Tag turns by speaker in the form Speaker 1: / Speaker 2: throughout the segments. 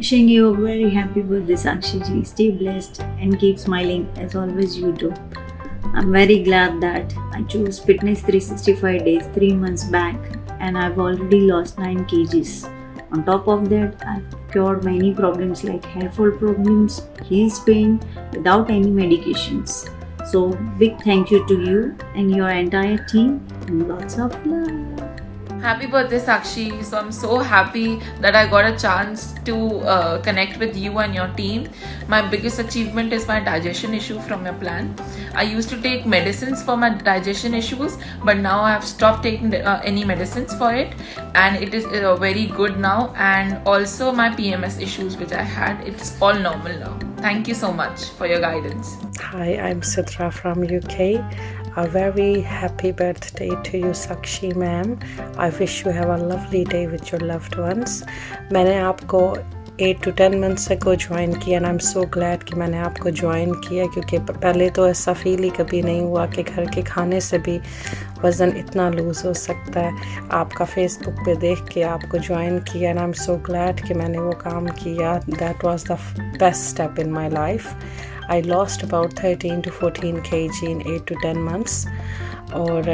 Speaker 1: Wishing you a very happy birthday, Sakshi ji. Stay blessed and keep smiling as always you do. I'm very glad that I chose Fitness 365 days 3 months back and I've already lost 9 kgs. On top of that, I've cured many problems like hair fall problems, heels pain without any medications. So big thank you to you and your entire team and lots of love.
Speaker 2: Happy birthday, Sakshi. So I'm so happy that I got a chance to connect with you and your team. My biggest achievement is my digestion issue from your plan. I used to take medicines for my digestion issues, but now I have stopped taking any medicines for it, and it is very good now. And also my PMS issues which I had, it's all normal now. Thank you so much for your guidance.
Speaker 3: Hi, I'm Sidra from UK. A very happy birthday to you, Sakshi ma'am. I wish you have a lovely day with your loved ones. मैंने आपको 8 to 10 months ago join किया and I'm so glad कि मैंने आपको join किया, क्योंकि पहले तो ऐसा फील ही कभी नहीं हुआ कि घर के खाने से भी वज़न इतना लूज़ हो सकता है। आपका फेसबुक पे देख के आपको ज्वाइन किया and I'm so glad कि मैंने वो काम किया. That was the best step in my life. I lost about 13 to 14 kg in 8 to 10 months. और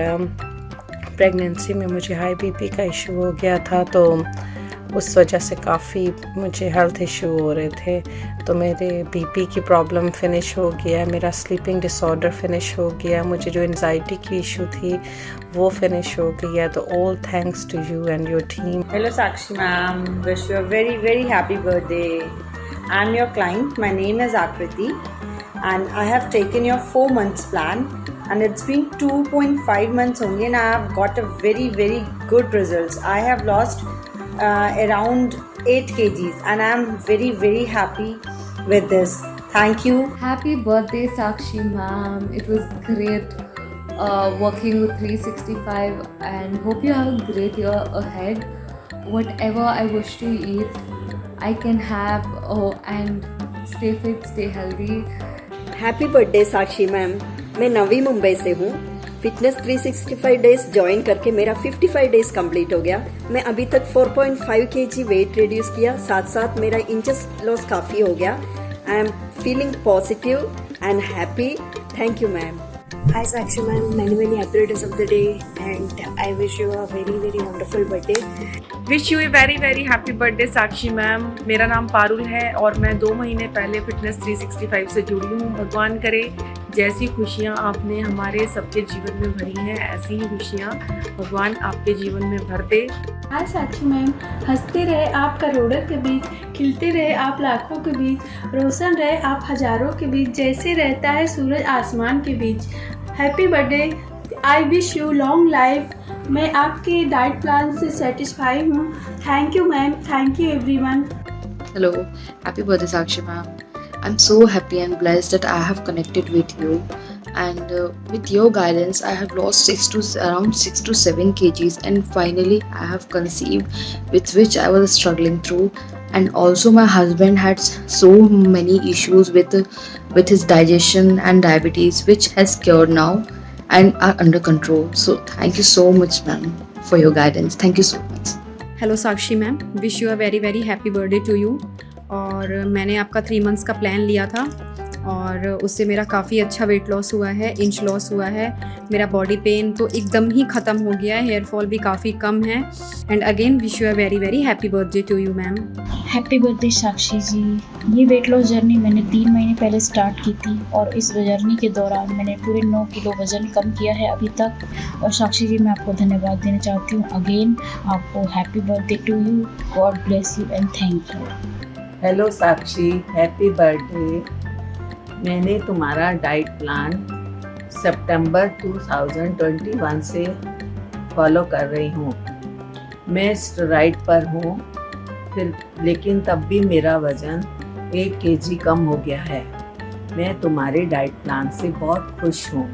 Speaker 3: प्रेगनेंसी में मुझे हाई बीपी का इशू हो गया था, तो उस वजह से काफ़ी मुझे हेल्थ इशू हो रहे थे. तो मेरे बीपी की प्रॉब्लम फिनिश हो गया, मेरा स्लीपिंग डिसऑर्डर फिनिश हो गया, मुझे जो एंजाइटी की इशू थी वो फिनिश हो गया. तो all thanks to you and your team.
Speaker 4: Hello Sakshi ma'am, wish you a very happy birthday. I'm your client. My name is Akriti and I have taken your 4 months plan and it's been 2.5 months only and I have got a very good results. I have lost around 8 kgs and I am very happy with this. Thank you.
Speaker 5: Happy birthday, Sakshi ma'am. It was great working with 365 and hope you have a great year ahead. Whatever I wish to eat, I can have and stay fit, stay healthy.
Speaker 6: Happy birthday Sakshi ma'am. मैं नवी मुंबई से हूँ. Fitness 365 days join करके मेरा 55 days complete हो गया. मैं अभी तक 4.5 kg वेट रिड्यूस किया, साथ साथ मेरा इंचेस लॉस काफ़ी हो गया. I am feeling positive and happy. Thank you ma'am.
Speaker 7: Hi Sakshi ma'am, many happy returns of the day and I wish you a very wonderful birthday.
Speaker 8: Wish U a very happy birthday Sakshi ma'am. मेरा नाम पारुल है और मैं 2 महीने पहले fitness 365 से जुड़ी हूँ. भगवान करे जैसी खुशियाँ आपने हमारे सबके जीवन में भरी हैं, ऐसी ही खुशियाँ भगवान आपके जीवन में भर दे.
Speaker 9: हाय साक्षी मैम, हंसते रहे आप करोड़ों के बीच, खिलते रहे आप लाखों के बीच, रोशन रहे आप हजारों के बीच, जैसे रहता है सूरज आसमान के बीच. Happy birthday. I wish you long life. मैं आपके डाइट प्लान से सेटिस्फाई हूँ. Thank you ma'am. Thank you everyone.
Speaker 10: Hello, happy birthday Sakshi ma'am. I'm so happy and blessed that I have connected with you, and with your guidance I have lost around 6 to 7 kgs and finally I have conceived, with which I was struggling through. And also my husband had so many issues with his digestion and diabetes, which has cured now and are under control. So thank you so much ma'am for your guidance. Thank you so much.
Speaker 11: Hello Sakshi ma'am, wish you a very happy birthday to you. और मैंने आपका 3 months का plan लिया था और उससे मेरा काफ़ी अच्छा वेट लॉस हुआ है, इंच लॉस हुआ है. मेरा बॉडी पेन तो एकदम ही ख़त्म हो गया है, हेयर फॉल भी काफ़ी कम है. And again wish you a very happy birthday to you ma'am.
Speaker 12: Happy birthday Sakshi ji. ये वेट लॉस जर्नी मैंने 3 महीने पहले स्टार्ट की थी और इस जर्नी के दौरान मैंने पूरे 9 किलो वज़न कम किया है अभी तक. और साक्षी जी मैं आपको धन्यवाद देना चाहती हूँ. अगेन आपको happy birthday to you. God bless you and thank you.
Speaker 13: Hello Sakshi, happy birthday. मैंने तुम्हारा डाइट प्लान सितंबर 2021 से फॉलो कर रही हूँ. मैं स्टेरॉइड पर हूँ लेकिन तब भी मेरा वज़न 8 kg कम हो गया है. मैं तुम्हारे डाइट प्लान से बहुत खुश हूँ.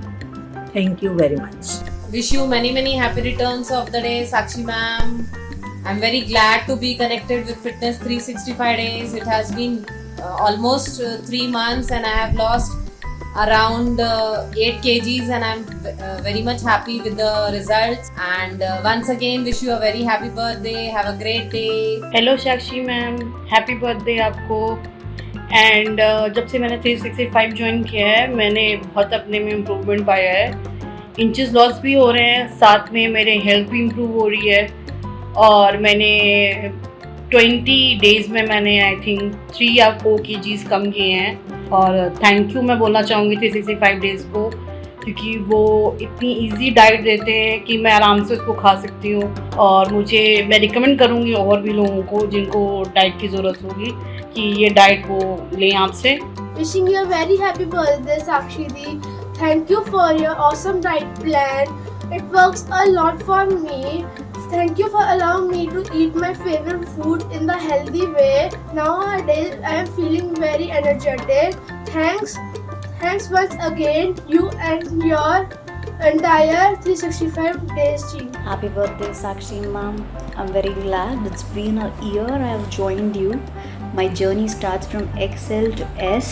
Speaker 13: Thank you very much.
Speaker 14: Wish you many happy returns of the day, Sakshi ma'am. I'm very glad to be connected with Fitness 365 days. It has been almost 3 months and I have lost around 8 kgs, and I'm very much happy with the results. And once again, wish you a very happy birthday. Have a great day.
Speaker 15: Hello Sakshi ma'am, happy birthday आपको। And जब से मैंने 365 join किया है, मैंने बहुत अपने में इम्प्रूवमेंट पाया है। इंचेस लॉस भी हो रहे हैं, साथ में मेरे हेल्थ भी इम्प्रूव हो रही है। और मैंने 20 डेज़ में मैंने आई थिंक 3 या 4 kgs कम किए हैं। और थैंक यू मैं बोलना चाहूँगी 365 डेज़ को, क्योंकि वो इतनी इजी डाइट देते हैं कि मैं आराम से उसको खा सकती हूँ। और मैं रिकमेंड करूँगी और भी लोगों को जिनको डाइट की ज़रूरत होगी कि ये डाइट वो लें आपसे।
Speaker 16: Wishing you a very happy birthday, Sakshi Di. Thank you for your awesome diet plan. It works a lot for me. Thank you for allowing me to eat my favorite food in the healthy way. Nowadays, I am feeling very energetic. Thanks once again, you and your entire 365 days team.
Speaker 1: Happy birthday, Sakshi Mom. I'm very glad. It's been a year I have joined you. My journey starts from XL to S,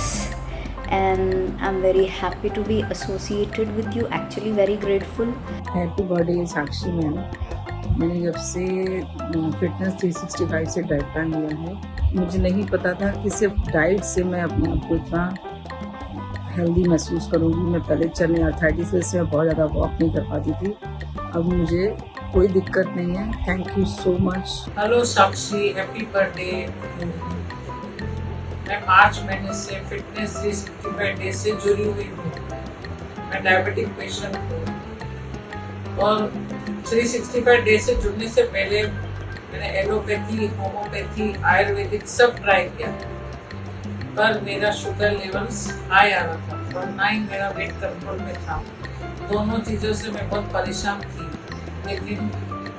Speaker 1: and I'm very happy to be associated with you. Actually, very grateful.
Speaker 17: Happy birthday Sakshi ma'am. मैंने जब से fitness 365 से diet plan लिया है, मुझे नहीं पता था कि सिर्फ डाइट से मैं अपने आप को इतना हेल्दी महसूस करूँगी। मैं पहले चलने आर्थराइटिस से मैं बहुत ज़्यादा वॉक नहीं कर पाती थी, अब मुझे कोई दिक्कत नहीं है। Thank you so much.
Speaker 18: Hello Sakshi, happy birthday. मैं मार्च महीने से फिटनेस 365 डेज से जुड़ी हुई हूँ। मैं डायबिटिक पेशेंट हूँ और 365 डेज से जुड़ने से पहले मैंने एलोपैथी, होम्योपैथी, आयुर्वेदिक सब ट्राई किया, पर मेरा शुगर लेवल्स हाई आ रहा था और ना ही मेरा वेट कंट्रोल में था। दोनों चीज़ों से मैं बहुत परेशान थी, लेकिन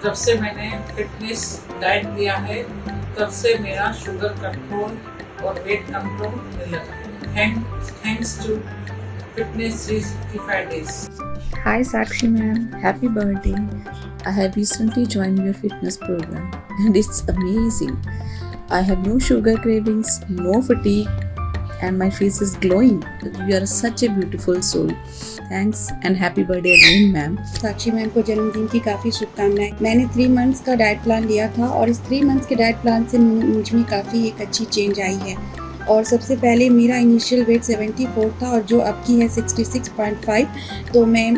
Speaker 18: जब से मैंने फिटनेस डाइट लिया है, तब से मेरा शुगर कंट्रोल और वेट कंट्रोल मिल लगा। Thanks to Fitness 365 days.
Speaker 19: Hi Sakshi ma'am, happy birthday. I have recently joined your fitness program and it's amazing. I have no sugar cravings, no fatigue and my face is glowing. You are such a beautiful soul. Thanks and happy birthday again ma'am.
Speaker 11: Sakshi ma'am को जन्मदिन की काफ़ी शुभकामनाएं। मैंने 3 months का diet plan लिया था और इस 3 मंथ्स के डाइट प्लान से मुझ में काफ़ी एक अच्छी चेंज आई है। और सबसे पहले मेरा इनिशियल वेट 74 था और जो अब की है 66.5। तो मैं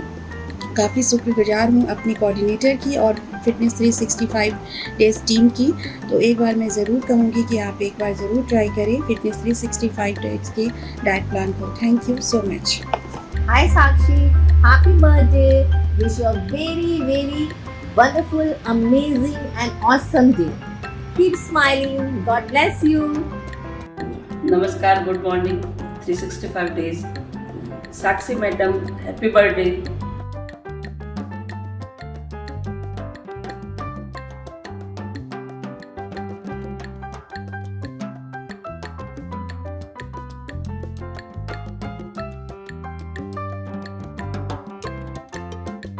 Speaker 11: काफ़ी शुक्रगुजार हूँ अपने कोऑर्डिनेटर की और फिटनेस 365 डेज टीम की। तो एक बार मैं ज़रूर कहूँगी कि आप एक बार ज़रूर ट्राई करें फिटनेस 365 डेज के डाइट प्लान को। Thank you so much.
Speaker 20: Hi Sakshi, happy birthday. Wish you a very wonderful, amazing and awesome day. Keep smiling. God bless you.
Speaker 21: नमस्कार, गुड मॉर्निंग 365 डेज। साक्षी मैडम हैप्पी बर्थडे।